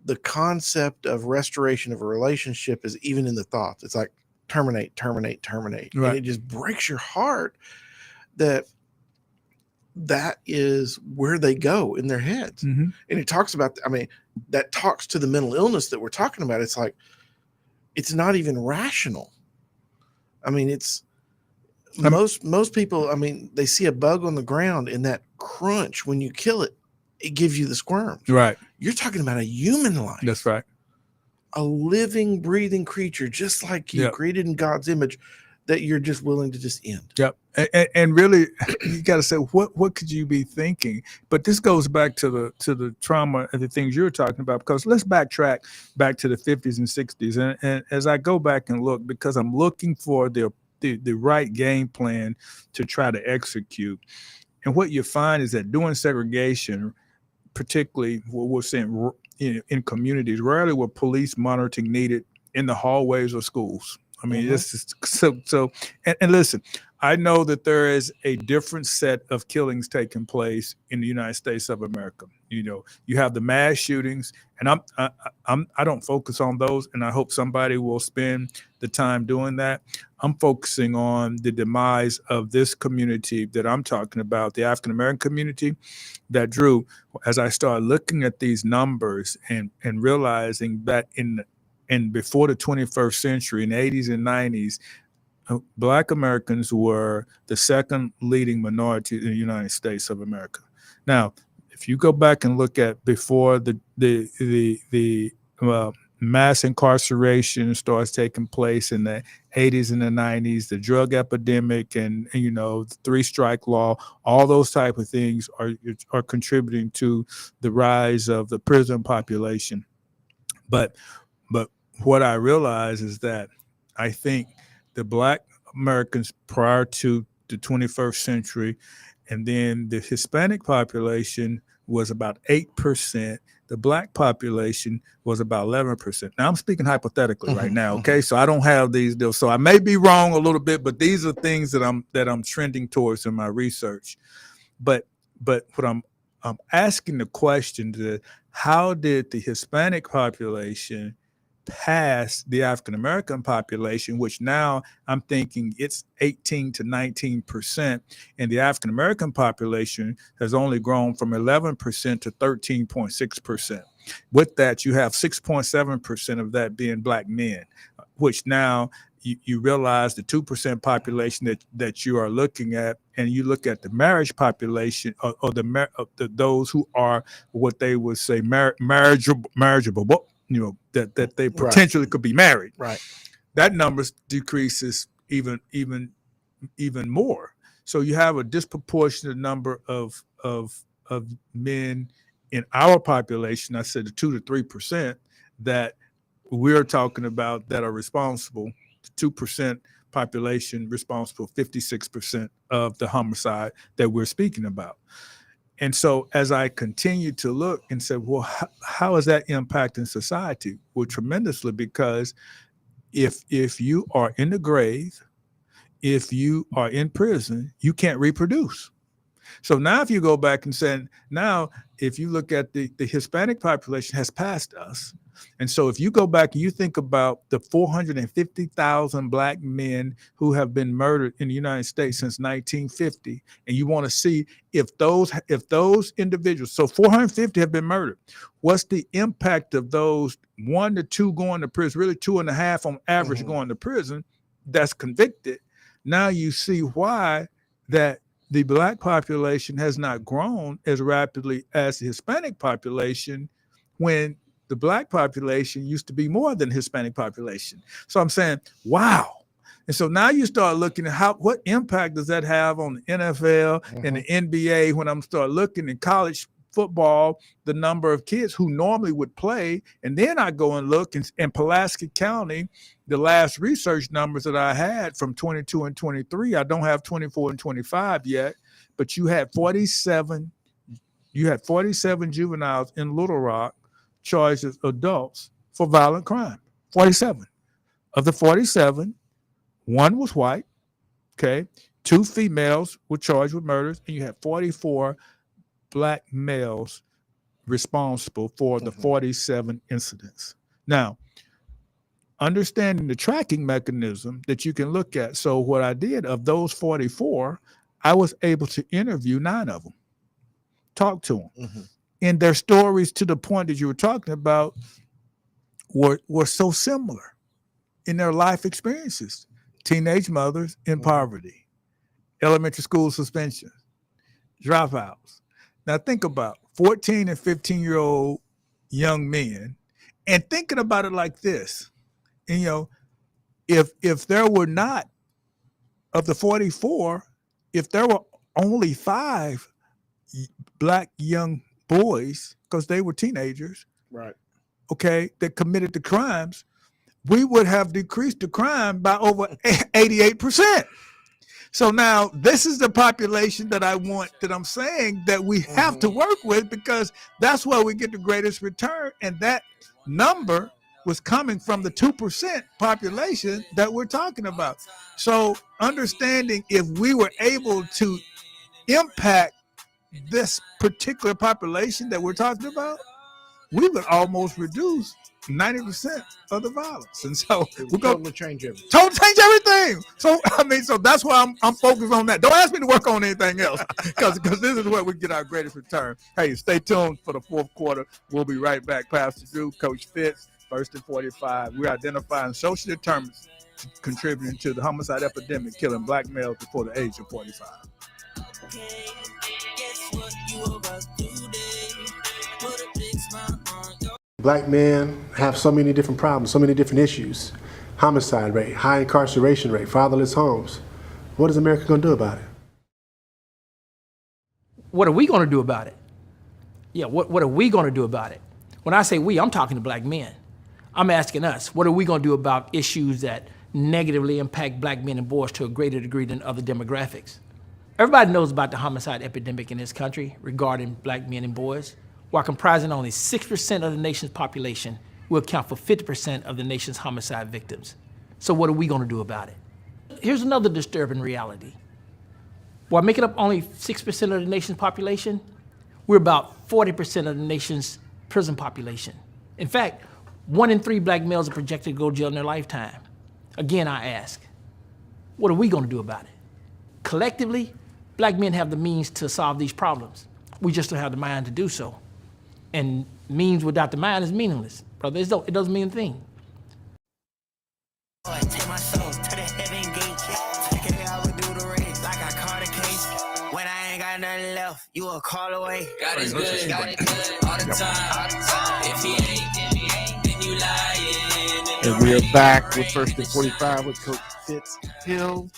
the concept of restoration of a relationship is even in the thoughts. It's like terminate. Right. And it just breaks your heart that is where they go in their heads. And it talks about, that talks to the mental illness that we're talking about. It's like, it's not even rational. Most people, they see a bug on the ground, and that crunch, when you kill it, it gives you the squirms. Right. You're talking about a human life. That's right. A living, breathing creature, just like you, created in God's image, that you're just willing to just end. Yep. And really, you got to say, what could you be thinking? But this goes back to the trauma and the things you're talking about, because let's backtrack back to the 50s and 60s. And as I go back and look, because I'm looking for the right game plan to try to execute. And what you find is that during segregation, particularly what we're seeing in communities, rarely were police monitoring needed in the hallways of schools. This is so. And listen, I know that there is a different set of killings taking place in the United States of America. You have the mass shootings, and I don't focus on those, and I hope somebody will spend the time doing that. I'm focusing on the demise of this community that I'm talking about, the African American community. That Drew, as I started looking at these numbers and realizing that in before the 21st century, in the 80s and 90s, Black Americans were the second leading minority in the United States of America. Now, if you go back and look at before the mass incarceration starts taking place in the 80s and the 90s, the drug epidemic and the 3-strike law, all those type of things are contributing to the rise of the prison population. But what I realize is that I think the Black Americans prior to the 21st century, and then the Hispanic population was about 8%. The Black population was about 11%. Now I'm speaking hypothetically right now, okay? So I don't have these deals. So I may be wrong a little bit, but these are things that I'm trending towards in my research. But what I'm asking the question is, how did the Hispanic population past the African American population, which now I'm thinking it's 18 to 19%, and the African American population has only grown from 11% to 13.6%. With that, you have 6.7% of that being Black men, which now you realize the 2% population that you are looking at, and you look at the marriage population or those who are what they would say marriageable, that they potentially could be married. Right. That number decreases even more. So you have a disproportionate number of men in our population. I said the 2 to 3% that we're talking about that are responsible. 2% population responsible 56% of the homicide that we're speaking about. And so as I continue to look and say, well, how is that impacting society? Well, tremendously, because if you are in the grave, if you are in prison, you can't reproduce. So now if you go back and say, now if you look at the Hispanic population has passed us. And so if you go back and you think about the 450,000 Black men who have been murdered in the United States since 1950, and you want to see if those individuals, so 450 have been murdered, what's the impact of those 1 to 2 going to prison, really 2.5 on average going to prison, that's convicted. Now you see why that the Black population has not grown as rapidly as the Hispanic population, when the Black population used to be more than the Hispanic population. So I'm saying, wow. And so now you start looking at what impact does that have on the NFL and the NBA when I'm start looking at college football, the number of kids who normally would play. And then I go and look in Pulaski County, the last research numbers that I had from 22 and 23, I don't have 24 and 25 yet, but you had 47 juveniles in Little Rock charged as adults for violent crime. 47. Of the 47, 1 was white, okay? 2 females were charged with murders, and you had 44 Black males responsible for the 47 incidents. Now, understanding the tracking mechanism that you can look at. So what I did, of those 44, I was able to interview 9 of them, talk to them. And their stories, to the point that you were talking about, were so similar in their life experiences. Teenage mothers in poverty, elementary school suspension, dropouts. Now think about 14 and 15-year-old young men, and thinking about it like this. And, if there were not, of the 44, if there were only 5 Black young boys, because they were teenagers, right? Okay, that committed the crimes, we would have decreased the crime by over 88%. So now this is the population that I'm saying that we have to work with, because that's where we get the greatest return. And that number was coming from the 2% population that we're talking about. So understanding if we were able to impact this particular population that we're talking about, we would almost reduce 90% of the violence. And so we're going to change everything. Totally change everything. So so that's why I'm focused on that. Don't ask me to work on anything else, because this is where we get our greatest return. Hey, stay tuned for the fourth quarter. We'll be right back. Pastor Drew, Coach Fitz, 1st and 45. We're identifying social determinants contributing to the homicide epidemic, killing black males before the age of 45. Black men have so many different problems, so many different issues. Homicide rate, high incarceration rate, fatherless homes. What is America going to do about it? What are we going to do about it? Yeah, what are we going to do about it? When I say we, I'm talking to black men. I'm asking us, what are we going to do about issues that negatively impact black men and boys to a greater degree than other demographics? Everybody knows about the homicide epidemic in this country regarding black men and boys. While comprising only 6% of the nation's population, will account for 50% of the nation's homicide victims. So what are we going to do about it? Here's another disturbing reality. While making up only 6% of the nation's population, we're about 40% of the nation's prison population. In fact, 1 in 3 black males are projected to go to jail in their lifetime. Again, I ask, what are we going to do about it? Collectively, black men have the means to solve these problems. We just don't have the mind to do so. And means without the mind is meaningless. Brother, it doesn't mean a thing. Take my soul to the heaven gate. Check it out, we do the race like I caught a case. When I ain't got nothing left, you a call away. God is good, God is good all the time. If he ain't, then you lying. And we are back with 1st and 45 with Coach Fitz Hill.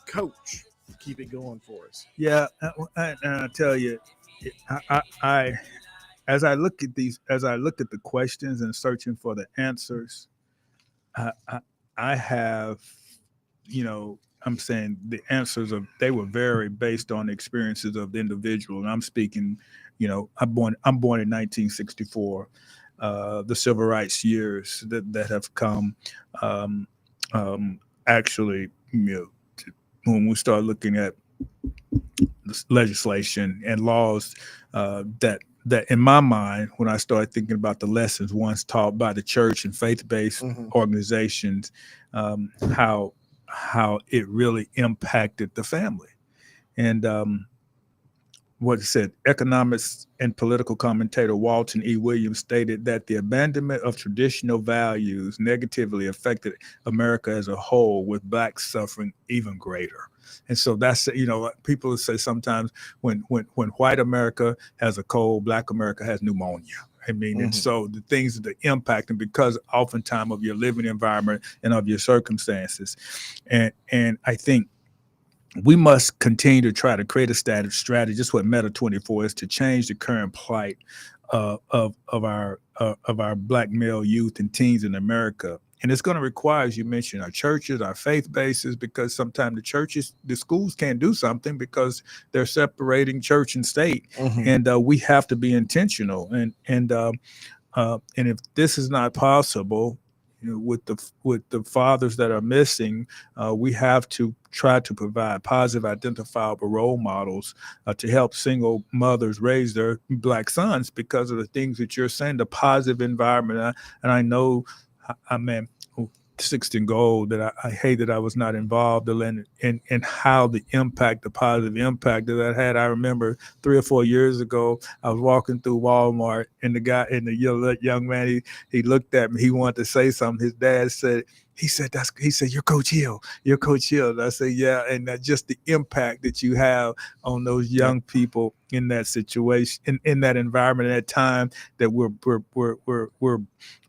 Coach, keep it going for us. Yeah, and I tell you, I as I look at the questions and searching for the answers, I have, I'm saying the answers they were very based on the experiences of the individual. And I'm speaking, I'm born in 1964, the civil rights years that have come, actually, when we start looking at legislation and laws that in my mind, when I started thinking about the lessons once taught by the church and faith-based organizations, how it really impacted the family. And what it said, economics and political commentator Walton E. Williams stated that the abandonment of traditional values negatively affected America as a whole, with blacks suffering even greater. And so that's, people say sometimes when white America has a cold, black America has pneumonia. I mean, and so the things that impact them because oftentimes of your living environment and of your circumstances. And I think we must continue to try to create a strategy. Just what Meta 24 is, to change the current plight of our black male youth and teens in America. And it's going to require, as you mentioned, our churches, our faith bases, because sometimes the schools can't do something because they're separating church and state. And we have to be intentional. And if this is not possible, with the fathers that are missing, we have to try to provide positive, identifiable role models to help single mothers raise their black sons, because of the things that you're saying, the positive environment. And I know, sixth and gold, that I hate that I was not involved in how the positive impact that had. I remember 3 or 4 years ago, I was walking through Walmart, and the young man, he looked at me, he wanted to say something. His dad said, he said, you're Coach Hill. You're Coach Hill. And I said, yeah. And just the impact that you have on those young people in that situation, in that environment, at that time that we're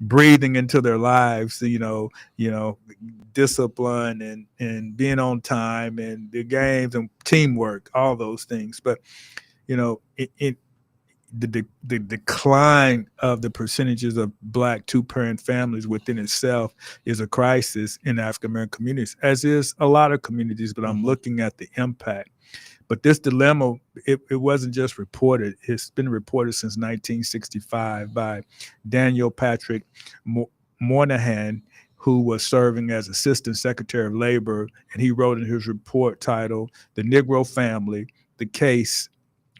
breathing into their lives, discipline and being on time and the games and teamwork, all those things. But, the decline of the percentages of black two-parent families within itself is a crisis in African American communities, as is a lot of communities. But I'm looking at the impact. But this dilemma, it wasn't just reported. It's been reported since 1965 by Daniel Patrick Moynihan, who was serving as Assistant Secretary of Labor, and he wrote in his report titled "The Negro Family: The Case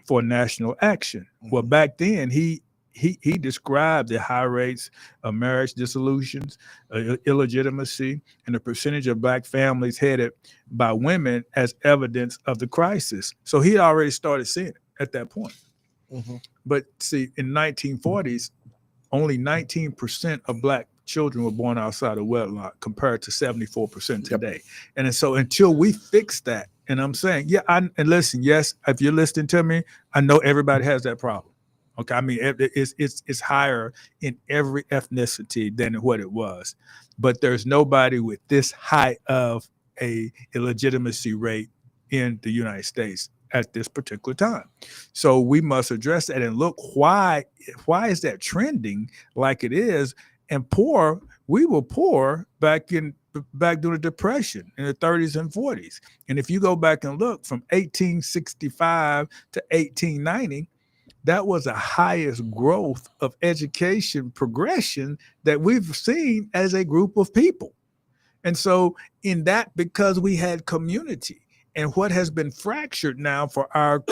for National Action." Well, back then he described the high rates of marriage dissolutions, illegitimacy, and the percentage of Black families headed by women as evidence of the crisis. So he had already started seeing it at that point. But see, in 1940s, only 19% of Black children were born outside of wedlock compared to 74% today. And so until we fix that, and I'm saying, and listen, yes, if you're listening to me, I know everybody has that problem. Okay, I mean, it's higher in every ethnicity than what it was, but there's nobody with this high of a illegitimacy rate in the United States at this particular time. So we must address that and look why is that trending like it is? And poor, we were poor back during the Depression in the 30s and 40s. And if you go back and look from 1865 to 1890, that was the highest growth of education progression that we've seen as a group of people. And so in that, because we had community, and what has been fractured now for our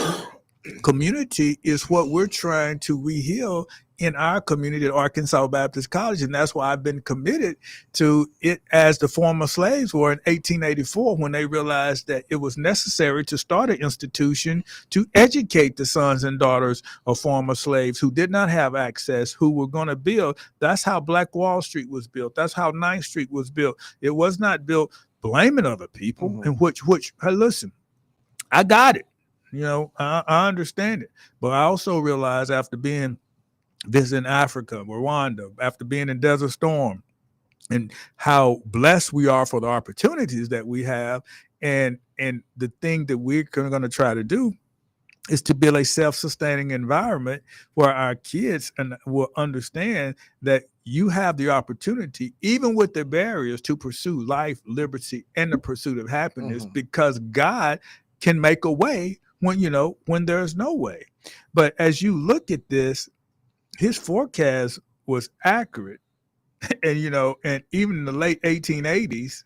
community is what we're trying to reheal in our community at Arkansas Baptist College. And that's why I've been committed to it as the former slaves were in 1884, when they realized that it was necessary to start an institution to educate the sons and daughters of former slaves who did not have access, who were going to build. That's how Black Wall Street was built. That's how 9th Street was built. It was not built blaming other people, and which, hey, listen, I got it. You know, I understand it. But I also realized after visiting Africa, Rwanda, after being in Desert Storm, and how blessed we are for the opportunities that we have. And the thing that we're going to try to do is to build a self-sustaining environment where our kids will understand that you have the opportunity, even with the barriers, to pursue life, liberty, and the pursuit of happiness, because God can make a way when there's no way. But as you look at this, his forecast was accurate. And, and even in the late 1880s,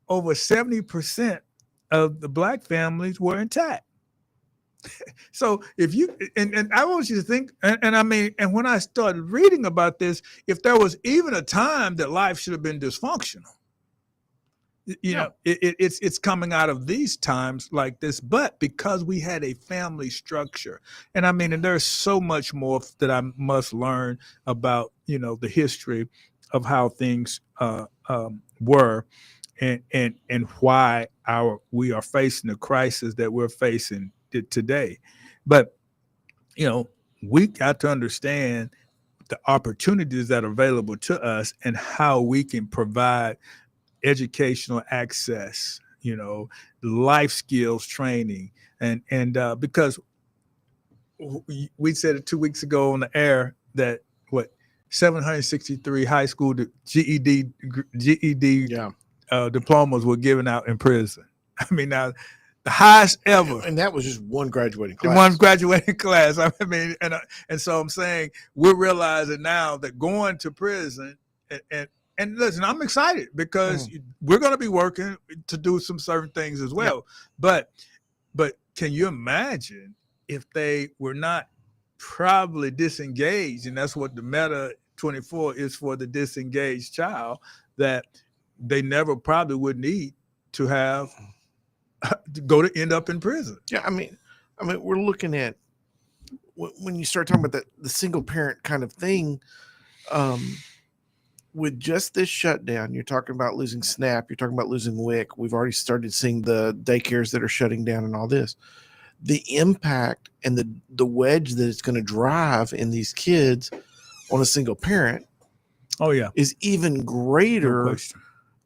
over 70% of the Black families were intact. So if you, and I want you to think, and when I started reading about this, if there was even a time that life should have been dysfunctional, it's coming out of these times like this, but because we had a family structure. And and there's so much more that I must learn about, the history of how things were and why we are facing the crisis that we're facing today. But, we got to understand the opportunities that are available to us and how we can provide educational access, life skills training, and because we said it 2 weeks ago on the air that 763 high school GED diplomas were given out in prison. Now the highest ever, and that was just one graduating class. And so I'm saying we're realizing now that going to prison and listen, I'm excited because we're going to be working to do some certain things as well. Yeah. But can you imagine if they were not probably disengaged? And that's what the Meta 24 is for, the disengaged child, that they never probably would need to have to end up in prison. Yeah, we're looking at when you start talking about the single parent kind of thing. With just this shutdown, you're talking about losing SNAP, you're talking about losing WIC. We've already started seeing the daycares that are shutting down and all this. The impact and the wedge that it's going to drive in these kids on a single parent is even greater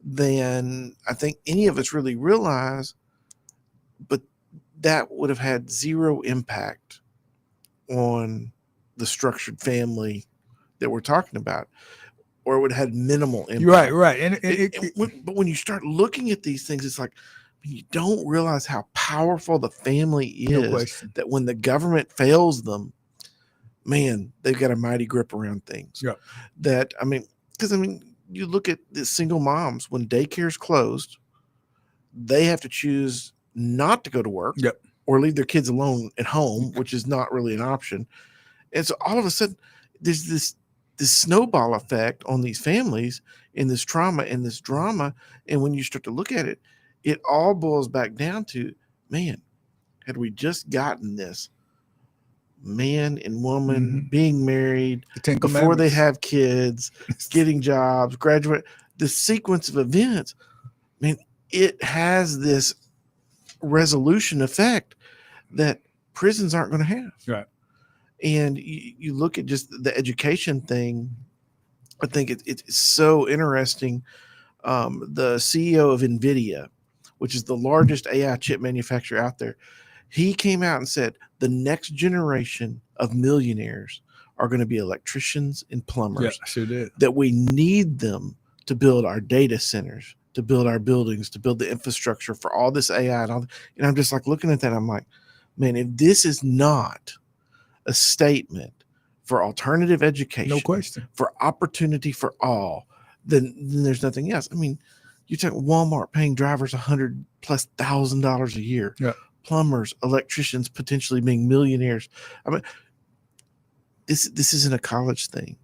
than I think any of us really realize. But that would have had zero impact on the structured family that we're talking about, or it would have had minimal impact. Right. But when you start looking at these things, it's like you don't realize how powerful the family is. That when the government fails them, man, they've got a mighty grip around things. Yeah. That Because, I mean, you look at the single moms, when daycare's closed, they have to choose not to go to work or leave their kids alone at home, which is not really an option. And so all of a sudden, there's this snowball effect on these families in this trauma and this drama. And when you start to look at it, it all boils back down to, man, had we just gotten this man and woman being married before they have kids, getting jobs, graduate, the sequence of events, I mean, it has this resolution effect that prisons aren't going to have. Right. And you look at just the education thing, I think it's so interesting. The CEO of NVIDIA, which is the largest AI chip manufacturer out there, he came out and said the next generation of millionaires are going to be electricians and plumbers. Yeah, sure did. That we need them to build our data centers, to build our buildings, to build the infrastructure for all this AI and all. And I'm just like looking at that, I'm like, man, if this is not a statement for alternative education, no question, for opportunity for all, then there's nothing else. I mean, you take Walmart paying drivers $100,000+ a year, plumbers, electricians potentially being millionaires. I mean, this isn't a college thing.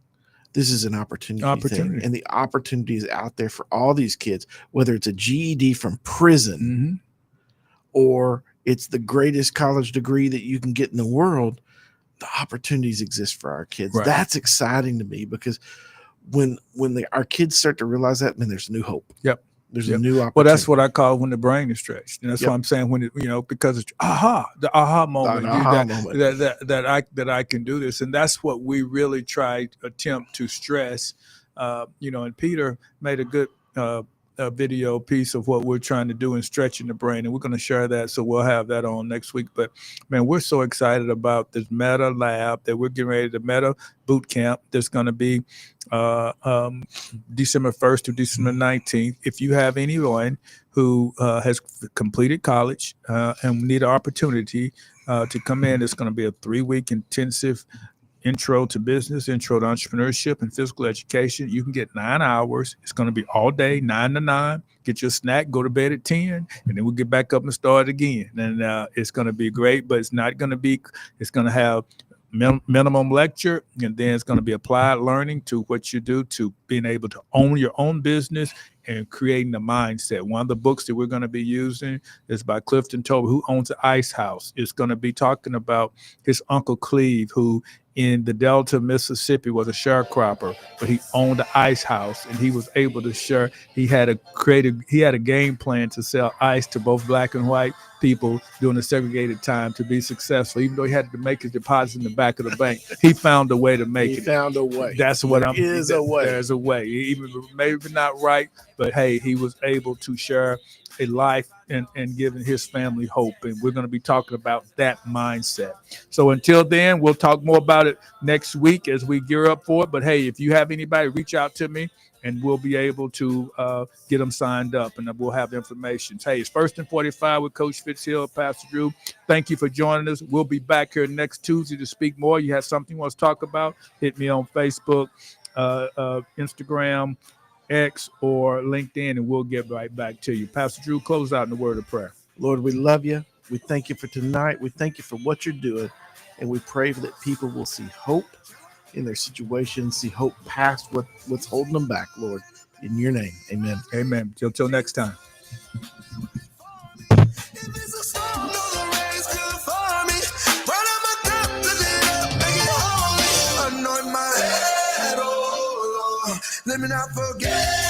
This is an opportunity thing, and the opportunity is out there for all these kids, whether it's a GED from prison or it's the greatest college degree that you can get in the world. The opportunities exist for our kids. Right. That's exciting to me, because when our kids start to realize that, man, there's a new hope. Yep. There's a new opportunity. Well, that's what I call when the brain is stretched. And that's what I'm saying, when it, because it's the aha moment, that I can do this. And that's what we really attempt to stress. And Peter made a good a video piece of what we're trying to do in stretching the brain, and we're going to share that, so we'll have that on next week. But man, we're so excited about this Meta Lab that we're getting ready to Meta Boot Camp that's going to be December 1st to December 19th. If you have anyone who has completed college and need an opportunity to come in, it's going to be a 3-week intensive intro to business, intro to entrepreneurship and physical education. You can get 9 hours. It's going to be all day, 9 to 9. Get your snack, go to bed at 10, and then we'll get back up and start again. And it's going to be great, but it's not going to be, it's going to have minimum lecture, and then it's going to be applied learning to what you do to being able to own your own business and creating a mindset. One of the books that we're going to be using is by Clifton Tober, who owns the Ice House. It's going to be talking about his Uncle Cleve, who in the Delta of Mississippi was a sharecropper, but he owned the Ice House, and he was able to share. He had a game plan to sell ice to both black and white people during the segregated time to be successful. Even though he had to make his deposit in the back of the bank, he found a way to make it. He found a way. That's what I'm. There's a way. There's a way. Even maybe not right, but hey, he was able to share a life and giving his family hope. And we're going to be talking about that mindset. So until then, we'll talk more about it next week as we gear up for it. But hey, if you have anybody, reach out to me and we'll be able to get them signed up, and we'll have information. Hey, it's 1st and 45 with Coach Fitz Hill, Pastor Drew. Thank you for joining us. We'll be back here next Tuesday to speak more. You have something you want to talk about, hit me on Facebook, Instagram, X, or LinkedIn, and we'll get right back to you. Pastor Drew, close out in the word of prayer. Lord, we love you. We thank you for tonight. We thank you for what you're doing, and we pray that people will see hope in their situation, see hope past what's holding them back, Lord. In your name, amen. Amen. Till next time. Let me not forget.